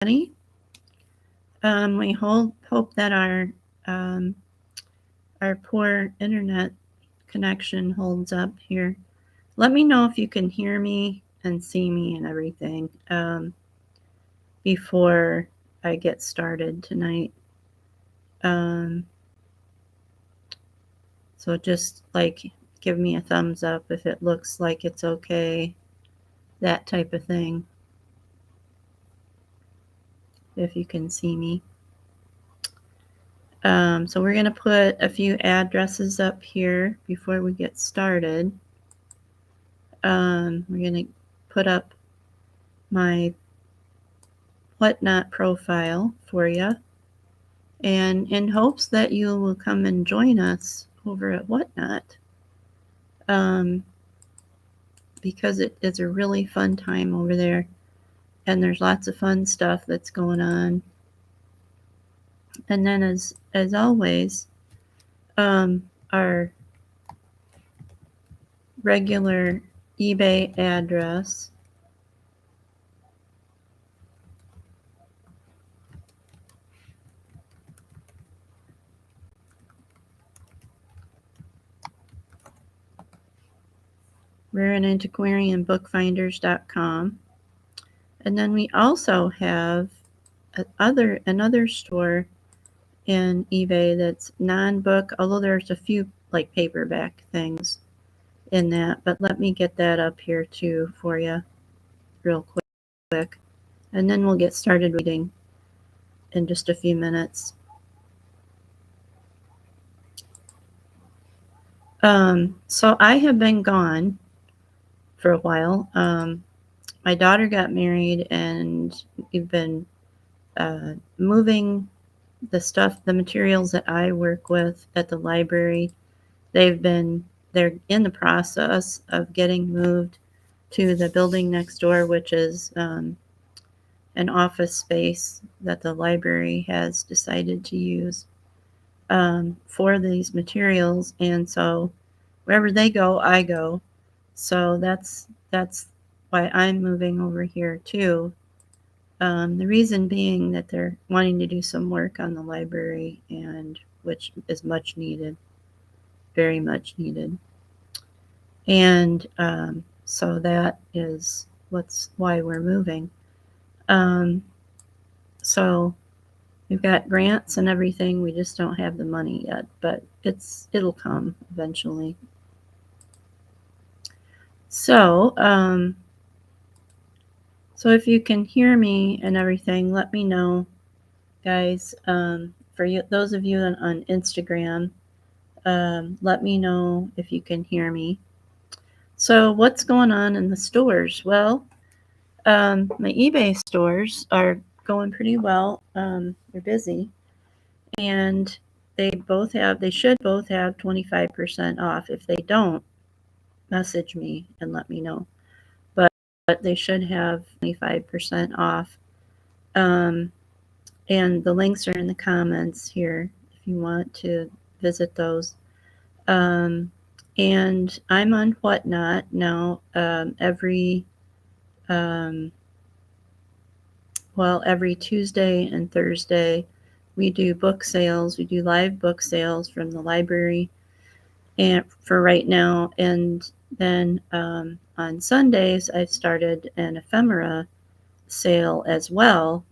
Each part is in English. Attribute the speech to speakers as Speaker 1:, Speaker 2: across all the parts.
Speaker 1: We hope that our poor internet connection holds up here. Let me know if you can hear me and see me and everything before I get started tonight. Um, so just like give me a thumbs up if it looks like it's okay, that type of thing, if you can see me. So we're going to put a few addresses up here before we get started. We're going to put up my Whatnot profile for you, and in hopes that you will come and join us over at Whatnot, because it is a really fun time over there, and there's lots of fun stuff that's going on. And then, as always, our regular eBay address. Rare and antiquarianbookfinders.com. And then we also have another store in eBay that's non-book, although there's a few like paperback things in that. But let me get that up here too for you real quick. And then we'll get started reading in just a few minutes. So I have been gone for a while. My daughter got married, and we've been moving the materials that I work with at the library. They're in the process of getting moved to the building next door, which is an office space that the library has decided to use for these materials. And so wherever they go, I go. So that's why I'm moving over here too. The reason being that they're wanting to do some work on the library, and which is much needed, very much needed. And so that is why we're moving. So we've got grants and everything. We just don't have the money yet, but it'll come eventually. So so if you can hear me and everything, let me know, guys. For you, those of you on Instagram, let me know if you can hear me. So what's going on in the stores? Well, my eBay stores are going pretty well. They're busy, and they should both have 25% off. If they don't, message me and let me know. But they should have 25% off. And the links are in the comments here if you want to visit those. And I'm on Whatnot now. Every Tuesday and Thursday, we do book sales. We do live book sales from the library, and for right now. And then on Sundays, I've started an ephemera sale as well,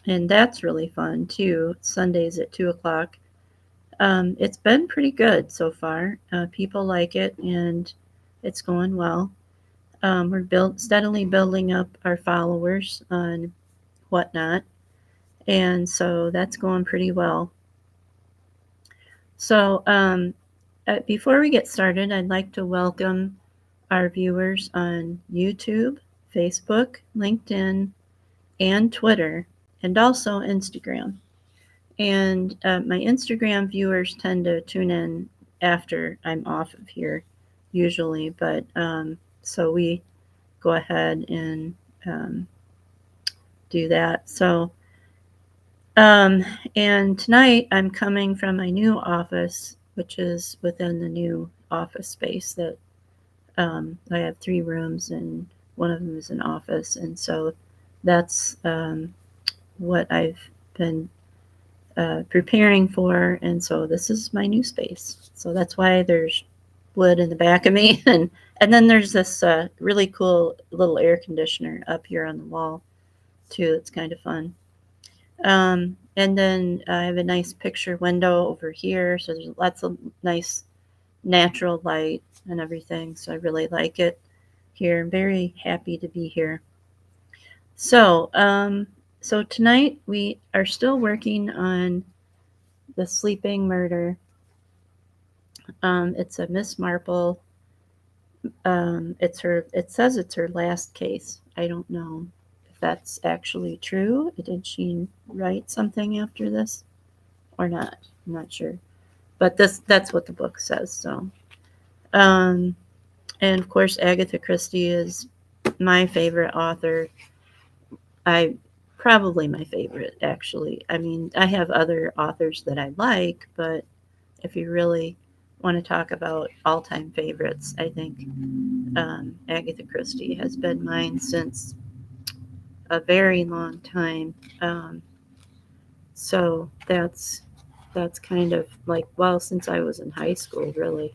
Speaker 1: and that's really fun too. Sundays at 2:00. It's been pretty good so far. People like it, and it's going well. We're steadily building up our followers on Whatnot, and so that's going pretty well. So before we get started, I'd like to welcome our viewers on YouTube, Facebook, LinkedIn, and Twitter, and also Instagram. And my Instagram viewers tend to tune in after I'm off of here, usually. But so we go ahead and do that. So, and tonight I'm coming from my new office, which is within the new office space that I have 3 rooms, and one of them is an office. And so that's what I've been preparing for, and so this is my new space. So that's why there's wood in the back of me, and then there's this really cool little air conditioner up here on the wall too. It's kind of fun. And then I have a nice picture window over here, so there's lots of nice natural light and everything. So I really like it here. I'm very happy to be here. So, so tonight we are still working on the sleeping murder. It's a Miss Marple. It's her. It says it's her last case. I don't know if that's actually true. Did she write something after this or not? I'm not sure. But that's what the book says. So, um, and of course, Agatha Christie is my favorite author. I probably my favorite actually. I mean, I have other authors that I like, but if you really want to talk about all-time favorites, I think Agatha Christie has been mine since a very long time. Um, so that's kind of like, well, since I was in high school, really.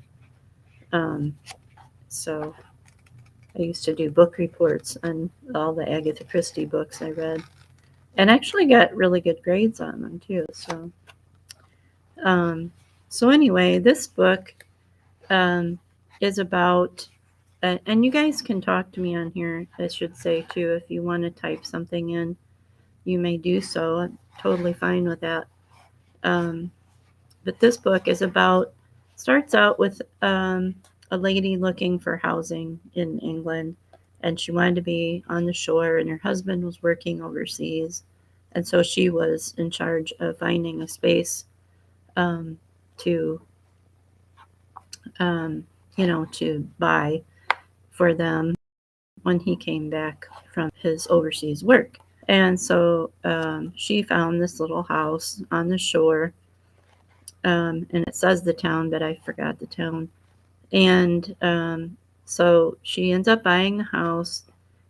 Speaker 1: Um, so I used to do book reports on all the Agatha Christie books I read, and actually got really good grades on them too. Um, so anyway, this book um, is about, and you guys can talk to me on here, I should say too, if you want to type something in, you may do so. I'm totally fine with that. Um, but this book is about, starts out with a lady looking for housing in England, and she wanted to be on the shore, and her husband was working overseas. And so she was in charge of finding a space um, to, um, to buy for them when he came back from his overseas work. And so she found this little house on the shore, and it says the town, but I forgot the town. And so she ends up buying the house,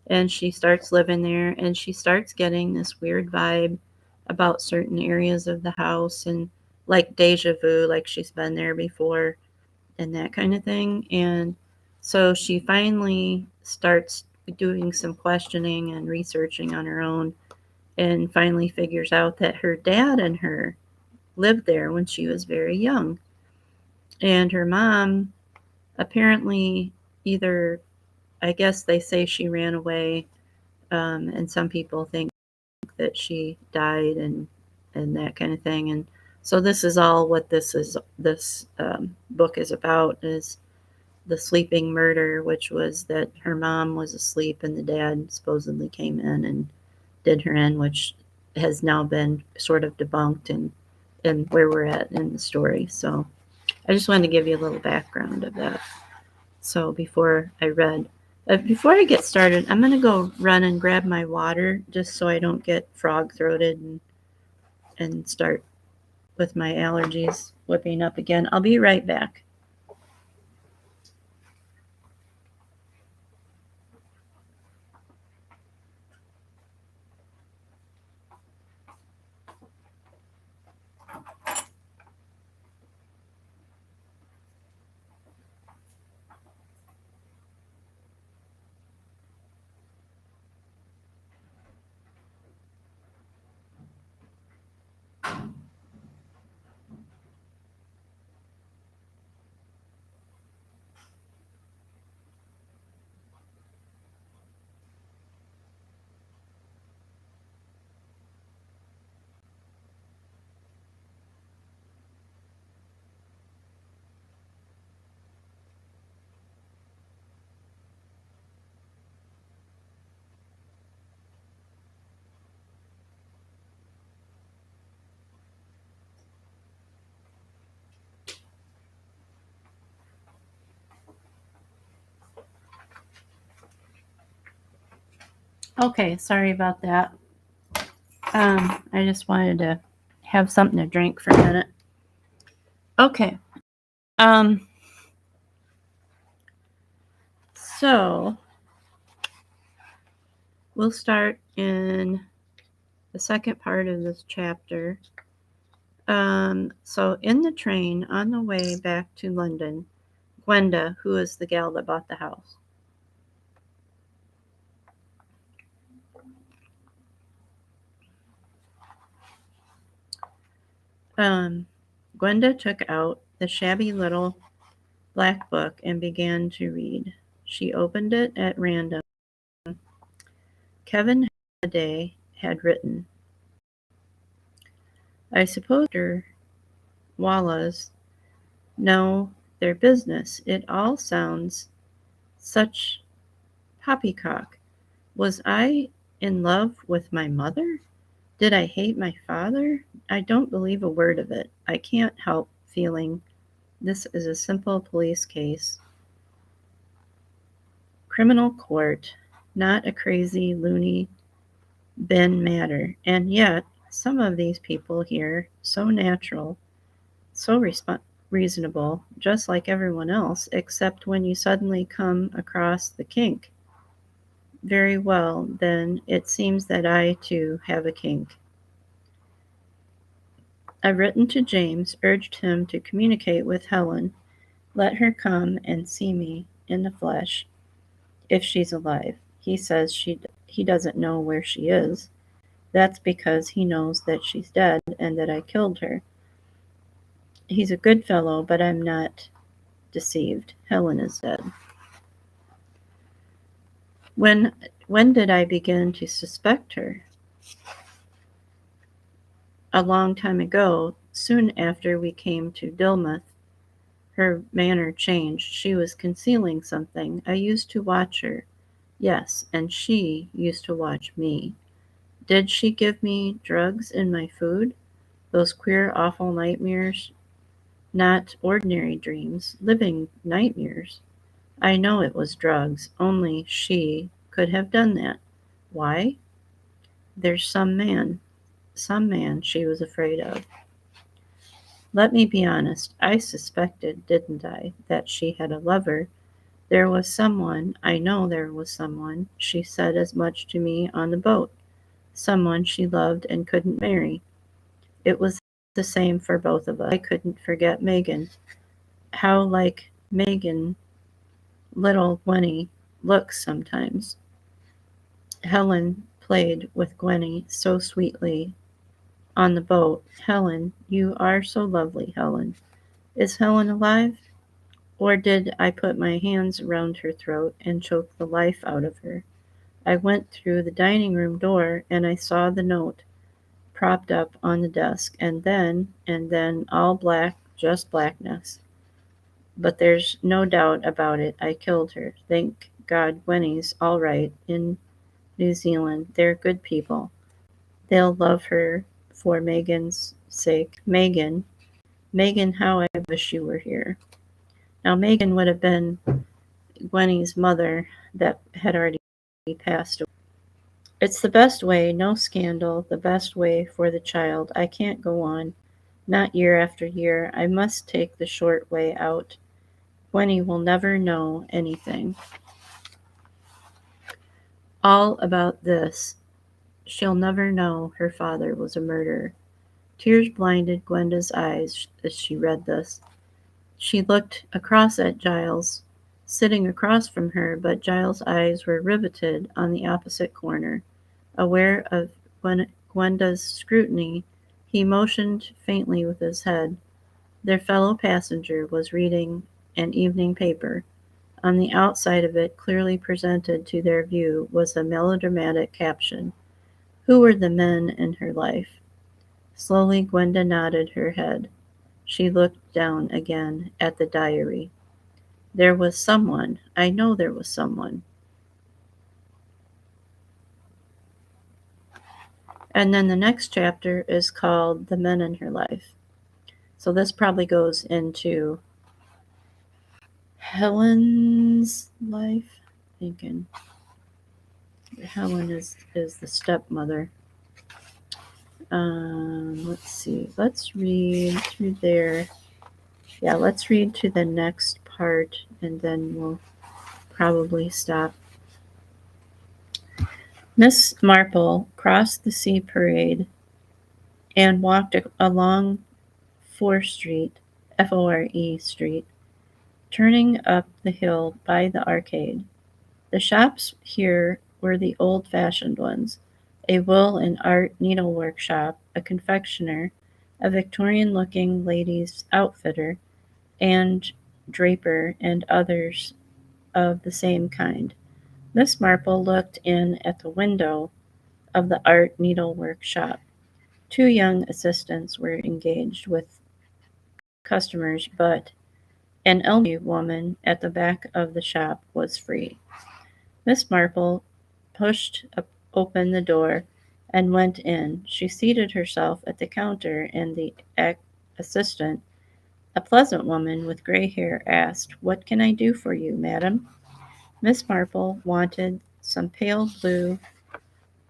Speaker 1: and she starts living there, and she starts getting this weird vibe about certain areas of the house, and like deja vu, like she's been there before, and that kind of thing. And so she finally starts doing some questioning and researching on her own, and finally figures out that her dad and her lived there when she was very young. And her mom apparently either, I guess they say she ran away, and some people think that she died, and that kind of thing. And so this is all what this book is about, is the sleeping murder, which was that her mom was asleep and the dad supposedly came in and did her in, which has now been sort of debunked, and where we're at in the story. So I just wanted to give you a little background of that. So before I get started, I'm going to go run and grab my water just so I don't get frog throated and start with my allergies whipping up again. I'll be right back. Okay, sorry about that. I just wanted to have something to drink for a minute. Okay. Um, so we'll start in the second part of this chapter. So in the train on the way back to London, Gwenda, who is the gal that bought the house, Gwenda took out the shabby little black book and began to read. She opened it at random. Kevin Halliday had written, I suppose Dr. Wallace know their business. It all sounds such poppycock. Was I in love with my mother? Did I hate my father? I don't believe a word of it. I can't help feeling this is a simple police case. Criminal court, not a crazy, loony bin matter. And yet, some of these people here, so natural, so reasonable, just like everyone else, except when you suddenly come across the kink. Very well, then it seems that I too have a kink. I've written to James, urged him to communicate with Helen, let her come and see me in the flesh if she's alive. He says he doesn't know where she is. That's because he knows that she's dead and that I killed her. He's a good fellow, but I'm not deceived. Helen is dead. When did I begin to suspect her? A long time ago, soon after we came to Dilmouth. Her manner changed. She was concealing something. I used to watch her. Yes, and she used to watch me. Did she give me drugs in my food? Those queer, awful nightmares? Not ordinary dreams, living nightmares. I know it was drugs, only she could have done that. Why? There's some man she was afraid of. Let me be honest, I suspected, didn't I, that she had a lover. There was someone, I know there was someone, she said as much to me on the boat, someone she loved and couldn't marry. It was the same for both of us. I couldn't forget Megan. How like Megan little Gwenny looks sometimes. Helen played with Gwenny so sweetly on the boat. Helen, you are so lovely, Helen. Is Helen alive? Or did I put my hands around her throat and choke the life out of her? I went through the dining room door and I saw the note propped up on the desk, and then all black, just blackness. But there's no doubt about it, I killed her. Thank God Gwenny's all right in New Zealand. They're good people. They'll love her for Megan's sake. Megan, how I wish you were here. Now, Megan would have been Gwenny's mother that had already passed away. It's the best way, no scandal, the best way for the child. I can't go on, not year after year. I must take the short way out. Gwenny will never know anything. All about this. She'll never know her father was a murderer. Tears blinded Gwenda's eyes as she read this. She looked across at Giles, sitting across from her, but Giles' eyes were riveted on the opposite corner. Aware of Gwenda's scrutiny, he motioned faintly with his head. Their fellow passenger was reading an evening paper. On the outside of it, clearly presented to their view, was a melodramatic caption. Who were the men in her life? Slowly Gwenda nodded her head. She looked down again at the diary. There was someone. I know there was someone. And then the next chapter is called The Men in Her Life. So this probably goes into Helen's life. Thinking Helen is the stepmother. Let's see. Let's read through there. Yeah, let's read to the next part and then we'll probably stop. Miss Marple crossed the sea parade and walked along Fore Street, Fore Street, turning up the hill by the arcade. The shops here were the old-fashioned ones: a wool and art needlework shop, a confectioner, a Victorian-looking ladies' outfitter, and draper, and others of the same kind. Miss Marple looked in at the window of the art needlework shop. Two young assistants were engaged with customers, but an elderly woman at the back of the shop was free. Miss Marple pushed open the door and went in. She seated herself at the counter, and the assistant, a pleasant woman with gray hair, asked, "What can I do for you, madam?" Miss Marple wanted some pale blue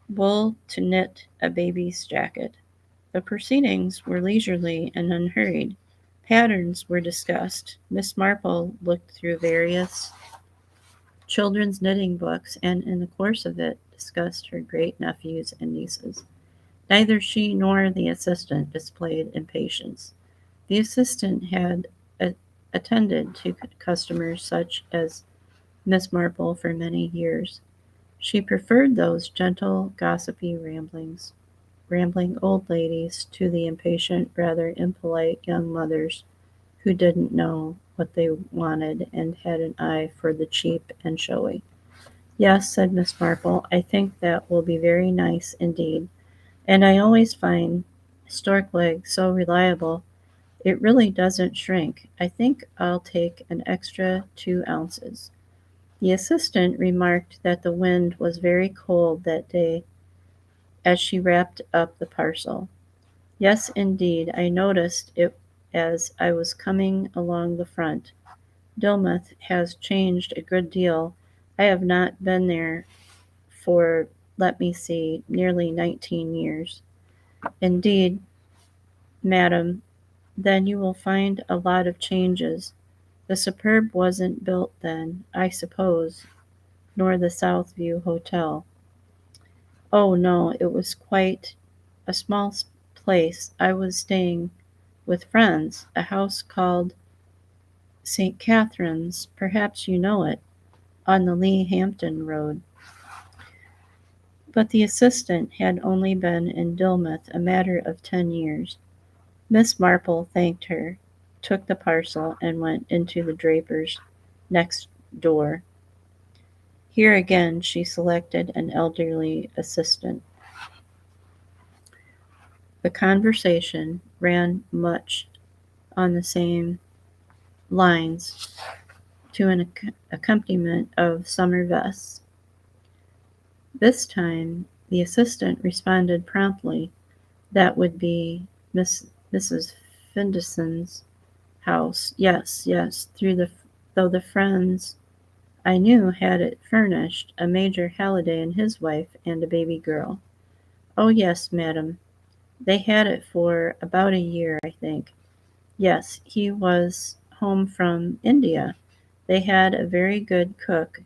Speaker 1: wool to knit a baby's jacket. The proceedings were leisurely and unhurried. Patterns were discussed. Miss Marple looked through various children's knitting books, and in the course of it discussed her great nephews and nieces. Neither she nor the assistant displayed impatience. The assistant had attended to customers such as Miss Marple for many years. She preferred those gentle, gossipy rambling old ladies to the impatient, rather impolite young mothers who didn't know what they wanted and had an eye for the cheap and showy. "Yes," said Miss Marple, "I think that will be very nice indeed, and I always find stork leg so reliable. It really doesn't shrink. I think I'll take an extra 2 ounces." The assistant remarked that the wind was very cold that day as she wrapped up the parcel. "Yes, indeed, I noticed it as I was coming along the front. Dilmouth has changed a good deal. I have not been there for, let me see, nearly 19 years." "Indeed, madam, then you will find a lot of changes. The Superb wasn't built then, I suppose, nor the Southview Hotel." "Oh, no, it was quite a small place. I was staying with friends, a house called St. Catherine's, perhaps you know it, on the Lee Hampton road." But the assistant had only been in Dilmouth a matter of 10 years. Miss Marple thanked her, took the parcel, and went into the draper's next door. Here again she selected an elderly assistant. The conversation ran much on the same lines, to an accompaniment of summer vests. This time the assistant responded promptly. "That would be Mrs. Findison's house. Yes, yes, though the friends I knew had it furnished, a Major Halliday and his wife and a baby girl." "Oh, yes, madam. They had it for about a year, I think. Yes, he was home from India. They had a very good cook.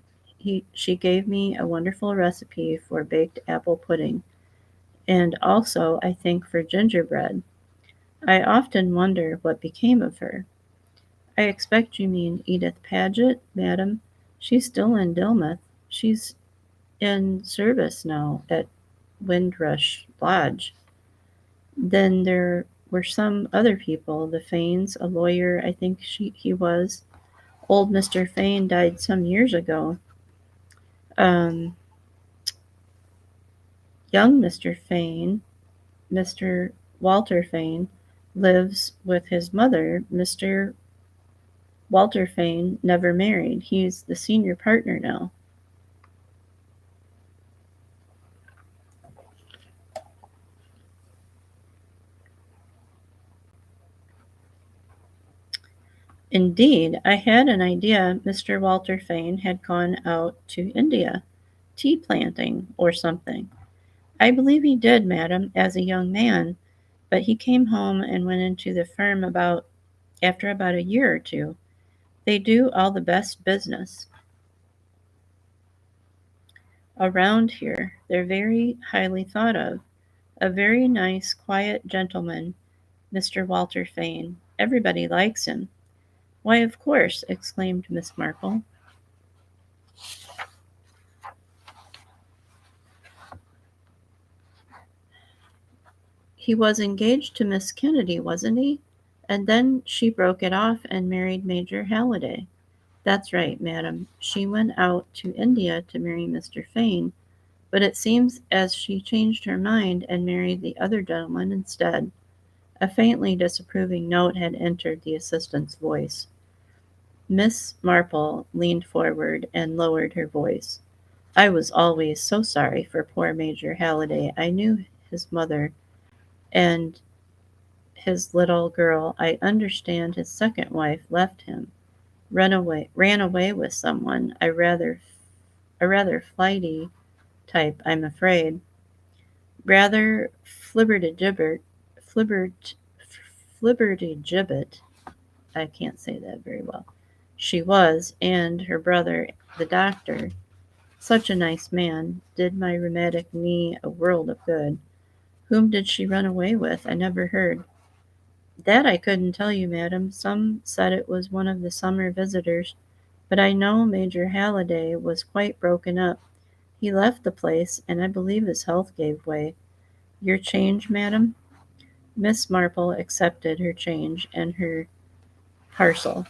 Speaker 1: She gave me a wonderful recipe for baked apple pudding, and also, I think, for gingerbread. I often wonder what became of her." "I expect you mean Edith Paget, madam. She's still in Dilmouth. She's in service now at Windrush Lodge." "Then there were some other people, the Fanes, a lawyer, I think he was. Old Mr. Fane died some years ago. Um, young Mr. Fane, Mr. Walter Fane, lives with his mother. Mr. Walter Fane never married. He's the senior partner now." "Indeed, I had an idea Mr. Walter Fane had gone out to India, tea planting, or something." "I believe he did, madam, as a young man, but he came home and went into the firm after about a year or two. They do all the best business." Around here, they're very highly thought of. A very nice, quiet gentleman, Mr. Walter Fane. Everybody likes him. Why, of course, exclaimed Miss Marple. He was engaged to Miss Kennedy, wasn't he? And then she broke it off and married Major Halliday. That's right, madam. She went out to India to marry Mr. Fane, but it seems as she changed her mind and married the other gentleman instead. A faintly disapproving note had entered the assistant's voice. Miss Marple leaned forward and lowered her voice. I was always so sorry for poor Major Halliday. I knew his mother and his little girl. I understand his second wife left him, ran away with someone. A rather flighty type, I'm afraid. Rather flibbert, flibberty gibbet. I can't say that very well. She was, and her brother, the doctor, such a nice man, did my rheumatic knee a world of good. Whom did she run away with? I never heard. That I couldn't tell you, madam. Some said it was one of the summer visitors, but I know Major Halliday was quite broken up. He left the place, and I believe his health gave way. Your change, madam? Miss Marple accepted her change and her parcel.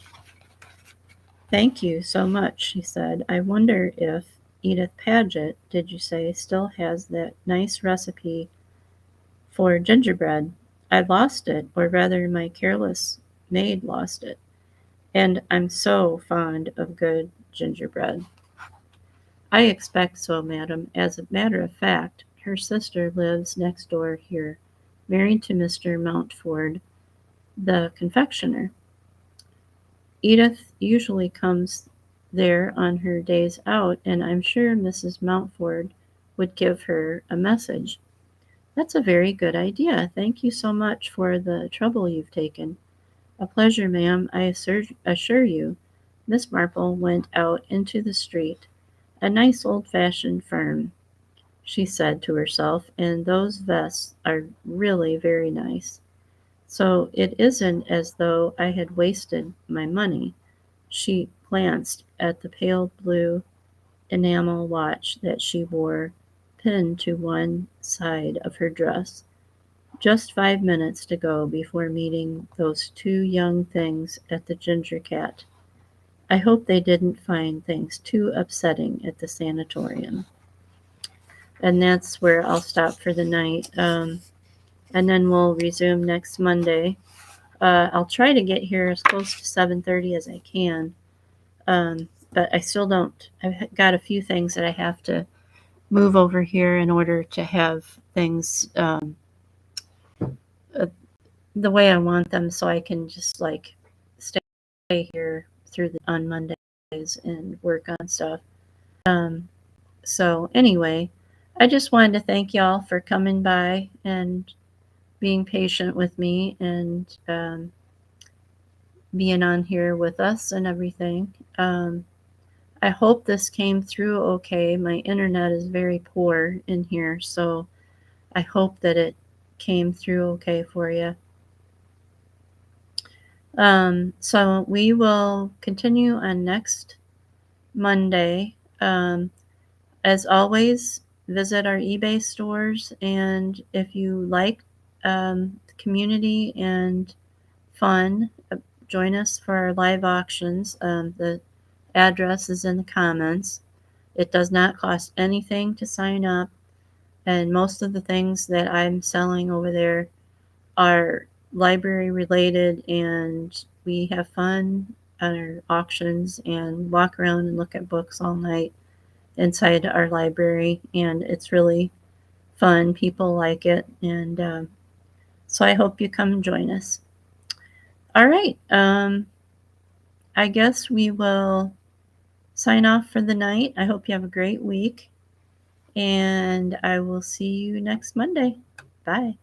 Speaker 1: Thank you so much, she said. I wonder if Edith Paget, did you say, still has that nice recipe for gingerbread. I lost it, or rather my careless maid lost it, and I'm so fond of good gingerbread. I expect so, madam. As a matter of fact, her sister lives next door here, married to Mr. Mountford, the confectioner. Edith usually comes there on her days out, and I'm sure Mrs. Mountford would give her a message. That's a very good idea. Thank you so much for the trouble you've taken. A pleasure, ma'am, I assure you. Miss Marple went out into the street. A nice old-fashioned firm, she said to herself, and those vests are really very nice. So it isn't as though I had wasted my money. She glanced at the pale blue enamel watch that she wore pinned to one side of her dress. Just 5 minutes to go before meeting those two young things at the Ginger Cat. I hope they didn't find things too upsetting at the sanatorium. And that's where I'll stop for the night. And then we'll resume next Monday. I'll try to get here as close to 7:30 as I can. But I still don't. I've got a few things that I have to move over here in order to have things uh, the way I want them, so I can just like stay here through on Mondays and work on stuff. Um, so anyway, I just wanted to thank y'all for coming by and being patient with me and being on here with us and everything. I hope this came through okay. My internet is very poor in here, so I hope that it came through okay for you. So we will continue on next Monday. As always, visit our eBay stores, and if you like community and fun, join us for our live auctions. The address is in the comments. It does not cost anything to sign up, and most of the things that I'm selling over there are library related, and we have fun at our auctions and walk around and look at books all night inside our library, and it's really fun. People like it, and so I hope you come and join us. All right, I guess we will sign off for the night. I hope you have a great week, and I will see you next Monday. Bye.